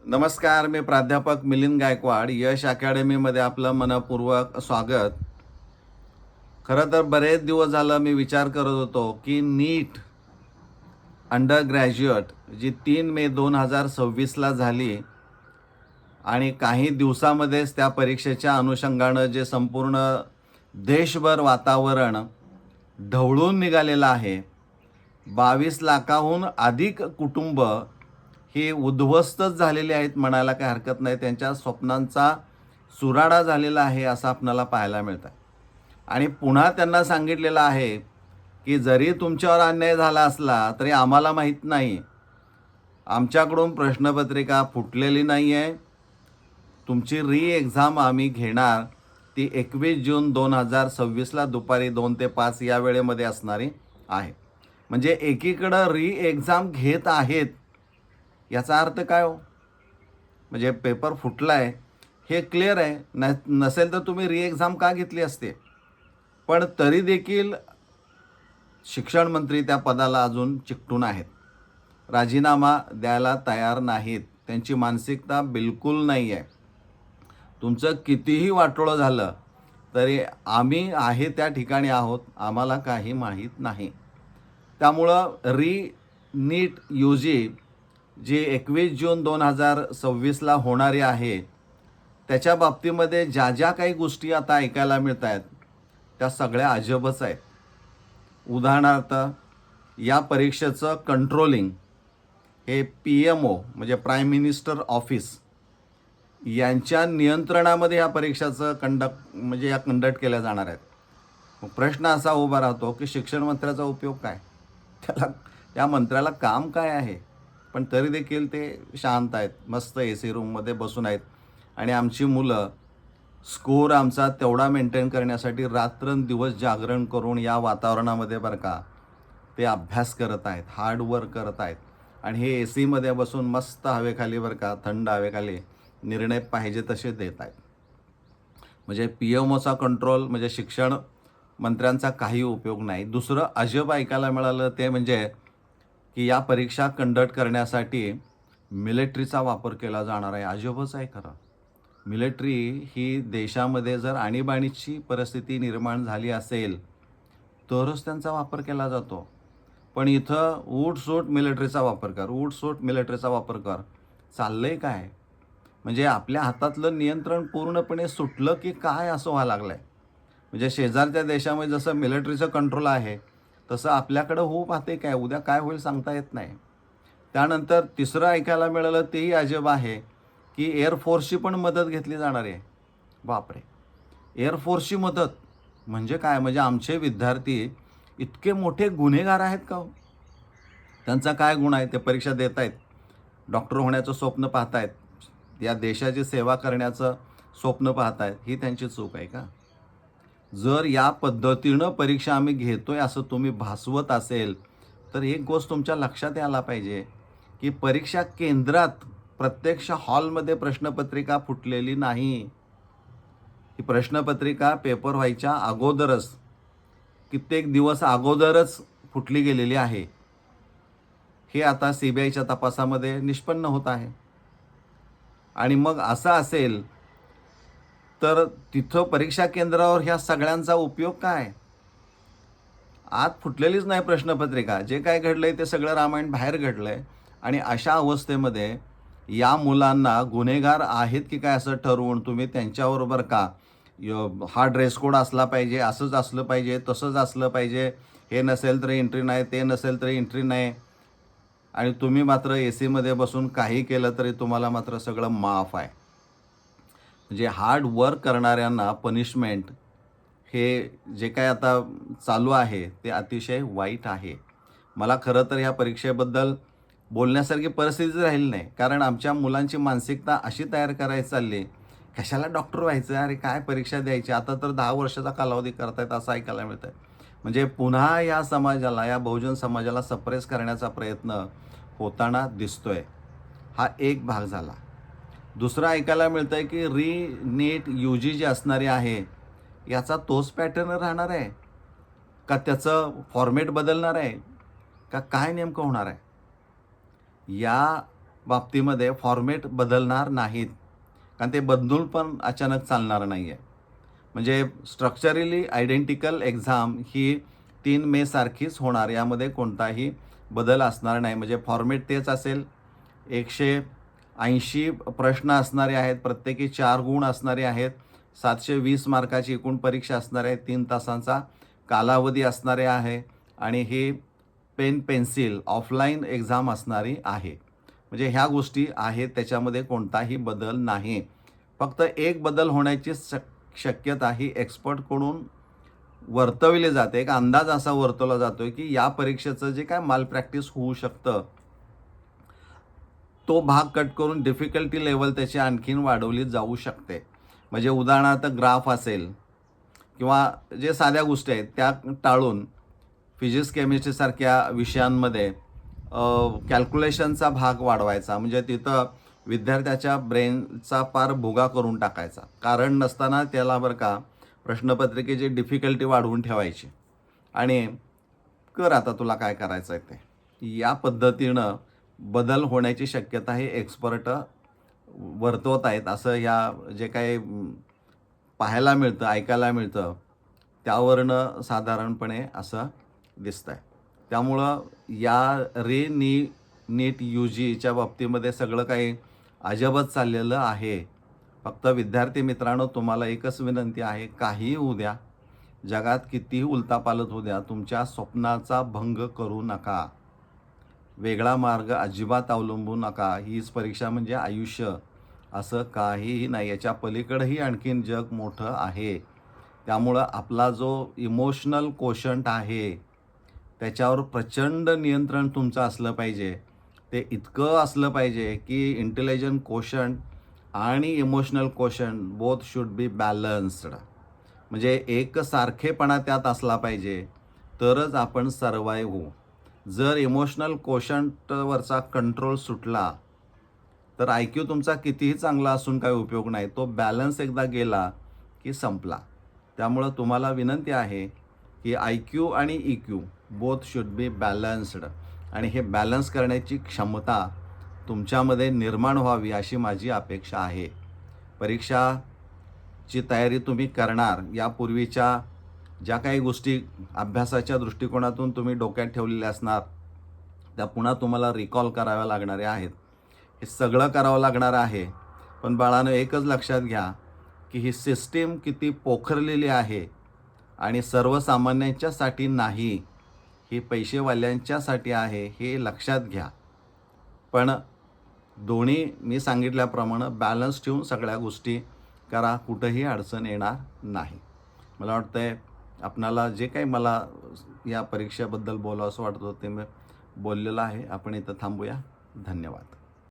नमस्कार, मी प्राध्यापक मिलिंद गायकवाड. यश अकॅडमीमध्ये आपलं मनःपूर्वक स्वागत. खरं तर बरेच दिवस झालं मी विचार करत होतो की नीट अंडर ग्रॅज्युएट जी 3 मे 2026ला झाली आणि काही दिवसामध्येच त्या परीक्षेच्या अनुषंगानं जे संपूर्ण देशभर वातावरण ढवळून निघालेलं आहे. 22 लाखाहून अधिक कुटुंब ही उद्ध्वस्तच झालेली आहेत म्हणायला काही हरकत नाही. त्यांच्या स्वप्नांचा चुराडा झालेला आहे असं आपल्याला पाहायला मिळतं आहे. आणि पुन्हा त्यांना सांगितलेलं आहे की जरी तुमच्यावर अन्याय झाला असला तरी आम्हाला माहीत नाही. आमच्याकडून प्रश्नपत्रिका फुटलेली नाही आहे. तुमची एक्झाम आम्ही घेणार ती 21 जून 2026ला दुपारी 2 ते 5 या वेळेमध्ये असणारी आहे. म्हणजे एकीकडं एक्झाम घेत आहेत, याचा अर्थ काय हो? म्हणजे पेपर फुटला आहे हे क्लिअर आहे. नसेल तर तुम्ही एक्झाम का घेतली असते? पण तरी देखील शिक्षण मंत्री त्या पदाला अजून चिकटून आहेत. राजीनामा द्यायला तयार नाहीत. त्यांची मानसिकता बिलकुल नाही आहे. तुमचं कितीही वाटोळं झालं तरी आम्ही आहे त्या ठिकाणी आहोत, आम्हाला काही माहीत नाही. त्यामुळं नीट यू जी 21 जून 2026ला होणारी आहे, त्याच्या बाबतीमध्ये ज्या ज्या काही गोष्टी आता ऐकायला मिळत आहेत त्या सगळ्या अजबच आहेत. उदाहरणार्थ या परीक्षेचं कंट्रोलिंग हे PMO म्हणजे प्राईम मिनिस्टर ऑफिस यांच्या नियंत्रणामध्ये या परीक्षाचं कंडक्ट केल्या जाणार आहेत. मग प्रश्न असा उभा राहतो की शिक्षण मंत्र्याचा उपयोग काय? त्या मंत्र्याला काम काय आहे? पण तरी देखील ते शांत आहेत, मस्त AC रूममध्ये बसून आहेत. आणि आमची मुलं स्कोर आमचा तेवढा मेंटेन करण्यासाठी रात्रंदिवस जागरण करून या वातावरणामध्ये बरं का ते अभ्यास करत आहेत, हार्ड वर्क करत आहेत. आणि हे ACमध्ये बसून मस्त हवेखाली बरं का, थंड हवेखाली निर्णय पाहिजे तसे देत आहेत. म्हणजे PMOचा कंट्रोल म्हणजे शिक्षण मंत्र्यांचा काही उपयोग नाही. दुसरं अजब ऐकायला मिळालं ते म्हणजे की या परीक्षा कंडक्ट करण्यासाठी मिलिटरीचा वापर केला जाणार आहे. अजबच आहे खरं. मिलिटरी ही देशामध्ये जर आणीबाणीची परिस्थिती निर्माण झाली असेल तरच त्यांचा वापर केला जातो. पण इथं उठसूट मिलिटरीचा वापर कर. चाललंय काय? म्हणजे आपल्या हातातलं नियंत्रण पूर्णपणे सुटलं की काय असं व्हायला लागलं आहे. म्हणजे शेजारच्या देशामध्ये जसं मिलिटरीचं कंट्रोल आहे तसं आपल्याकडं होऊ पाहते काय? उद्या काय होईल सांगता येत नाही. त्यानंतर तिसरं ऐकायला मिळालं तेही अजब आहे की एअरफोर्सची पण मदत घेतली जाणार आहे. बापरे! एअरफोर्सची मदत म्हणजे काय? म्हणजे आमचे विद्यार्थी इतके मोठे गुन्हेगार आहेत का हो? त्यांचा काय गुण आहे? ते परीक्षा देत आहेत, डॉक्टर होण्याचं स्वप्न पाहत आहेत, या देशाची सेवा करण्याचं स्वप्न पाहत आहेत, ही त्यांची चूक आहे का? जर या पद्धतीनं परीक्षा आम्ही घेतोय असं तुम्ही भासवत असेल तर एक गोष्ट तुमच्या लक्षात यायला पाहिजे की परीक्षा केंद्रात प्रत्यक्ष हॉलमध्ये प्रश्नपत्रिका फुटलेली नाही. ही प्रश्नपत्रिका पेपर व्हायच्या अगोदरच, कित्येक दिवस अगोदरच फुटली गेलेली आहे. हे आता CBIच्या तपासामध्ये निष्पन्न होत आहे. आणि मग असं असेल तर तिथं परीक्षा केंद्रावर ह्या सगळ्यांचा उपयोग काय? आत फुटलेलीच नाही प्रश्नपत्रिका. जे काय घडलंय ते सगळं रामायण बाहेर घडलंय. आणि अशा अवस्थेमध्ये या मुलांना गुन्हेगार आहेत की काय असं ठरवून तुम्ही त्यांच्याबरोबर का हा ड्रेस कोड असला पाहिजे, असंच असलं पाहिजे, तसंच असलं पाहिजे, हे नसेल तर एंट्री नाही, ते नसेल तर एंट्री नाही. आणि तुम्ही मात्र ACमध्ये बसून काही केलं तरी तुम्हाला मात्र सगळं माफ आहे. म्हणजे हार्ड वर्क करणाऱ्यांना पनिशमेंट हे जे काय आता चालू आहे ते अतिशय वाईट आहे. मला खरं तर ह्या परीक्षेबद्दल बोलण्यासारखी परिस्थितीच राहिली नाही. कारण आमच्या मुलांची मानसिकता अशी तयार करायची चालली, कशाला डॉक्टर व्हायचं? अरे काय परीक्षा द्यायची? आता तर 10 वर्षाचा कालावधी करतायत असं ऐकायला मिळतं आहे. म्हणजे पुन्हा या समाजाला, या बहुजन समाजाला सप्रेस करण्याचा प्रयत्न होताना दिसतोय. हा एक भाग झाला. दुसरं ऐकायला मिळतं आहे की नीट UG जी असणारी आहे याचा तोच पॅटर्न राहणार आहे का त्याचं फॉर्मेट बदलणार आहे का काय नेमकं होणार आहे? या बाबतीमध्ये फॉर्मेट बदलणार नाहीत, कारण ते बदलून पण अचानक चालणार नाही आहे. म्हणजे स्ट्रक्चरली आयडेंटिकल एक्झाम ही 3 मे सारखीच होणार, यामध्ये कोणताही बदल असणार नाही. म्हणजे फॉर्मेट तेच असेल. 180 प्रश्न असणारे आहेत, प्रत्येकी 4 गुण असणारे आहेत, 720 मार्काची एकूण परीक्षा असणार आहे, 3 तासांचा कालावधी असणारे आहे आणि ही पेन पेन्सिल ऑफलाईन एक्झाम असणारी आहे. म्हणजे ह्या गोष्टी आहेत, त्याच्यामध्ये कोणताही बदल नाही. फक्त एक बदल होण्याची शक्यता ही एक्सपर्टकडून वर्तवली जाते. एक अंदाज असा वर्तवला जातोय की या परीक्षेचं जे काय माल प्रॅक्टिस होऊ शकतं, तो भाग कट करून डिफिकल्टी लेवल त्याची आणखीन वाढवली जाऊ शकते. म्हणजे उदाहरणार्थ ग्राफ असेल किंवा जे साध्या गोष्टी आहेत त्या टाळून फिजिक्स केमिस्ट्रीसारख्या विषयांमध्ये कॅल्क्युलेशनचा भाग वाढवायचा. म्हणजे तिथं विद्यार्थ्याच्या ब्रेनचा पार भुगा करून टाकायचा. कारण नसताना त्याला बरं का प्रश्नपत्रिकेची डिफिकल्टी वाढवून ठेवायची आणि कर आता तुला काय करायचं आहे ते. या पद्धतीनं बदल होण्याची शक्यता हे एक्सपर्ट वर्तवत आहेत, असं या जे काही पाहायला मिळतं, ऐकायला मिळतं, त्यावरनं साधारणपणे असं दिसतं आहे. त्यामुळं या नीट UGच्या बाबतीमध्ये सगळं काही अजबच चाललेलं आहे. फक्त विद्यार्थी मित्रांनो, तुम्हाला एकच विनंती आहे, काहीही होऊ द्या, जगात कितीही उलथापालथ होऊ द्या, तुमच्या स्वप्नाचा भंग करू नका. वेगळा मार्ग अजिबात अवलंबू नका. हीच परीक्षा म्हणजे आयुष्य असं काहीही नाही. याच्या पलीकडेही आणखीन जग मोठं आहे. त्यामुळं आपला जो इमोशनल कोशंट आहे त्याच्यावर प्रचंड नियंत्रण तुमचं असलं पाहिजे. ते इतकं असलं पाहिजे की इंटेलिजंट कोशंट आणि emotional quotient both should be balanced. म्हणजे एकसारखेपणा त्यात असला पाहिजे, तरच आपण सर्वाईव्ह होऊ. जर इमोशनल कोशंटवरचा कंट्रोल सुटला तर IQ तुमचा कितीही चांगला असून काही उपयोग नाही. तो बॅलन्स एकदा गेला की संपला. त्यामुळं तुम्हाला विनंती आहे की IQ आणि EQ both should be balanced आणि हे बॅलन्स करण्याची क्षमता तुमच्यामध्ये निर्माण व्हावी अशी माझी अपेक्षा आहे. परीक्षाची तयारी तुम्ही करणार, यापूर्वीच्या ज्या काही गोष्टी अभ्यासाच्या दृष्टिकोनातून तुम्ही डोक्यात ठेवलेल्या असणार, त्या पुन्हा तुम्हाला रिकॉल कराव्या लागणाऱ्या आहेत. हे सगळं करावं लागणार आहे. पण बाळांनो, एकच लक्षात घ्या की ही सिस्टीम किती पोखरलेली आहे आणि सर्वसामान्यांच्यासाठी नाही, ही पैसेवाल्यांच्यासाठी आहे, हे लक्षात घ्या. पण दोन्ही मी सांगितल्याप्रमाणे बॅलन्स ठेवून सगळ्या गोष्टी करा, कुठंही अडचण येणार नाही. मला वाटतंय आपणाला जे काही मला या परीक्षेबद्दल बोलावंसं वाटत होतं ते मी बोललेलं आहे. आपण इथं थांबूया. धन्यवाद.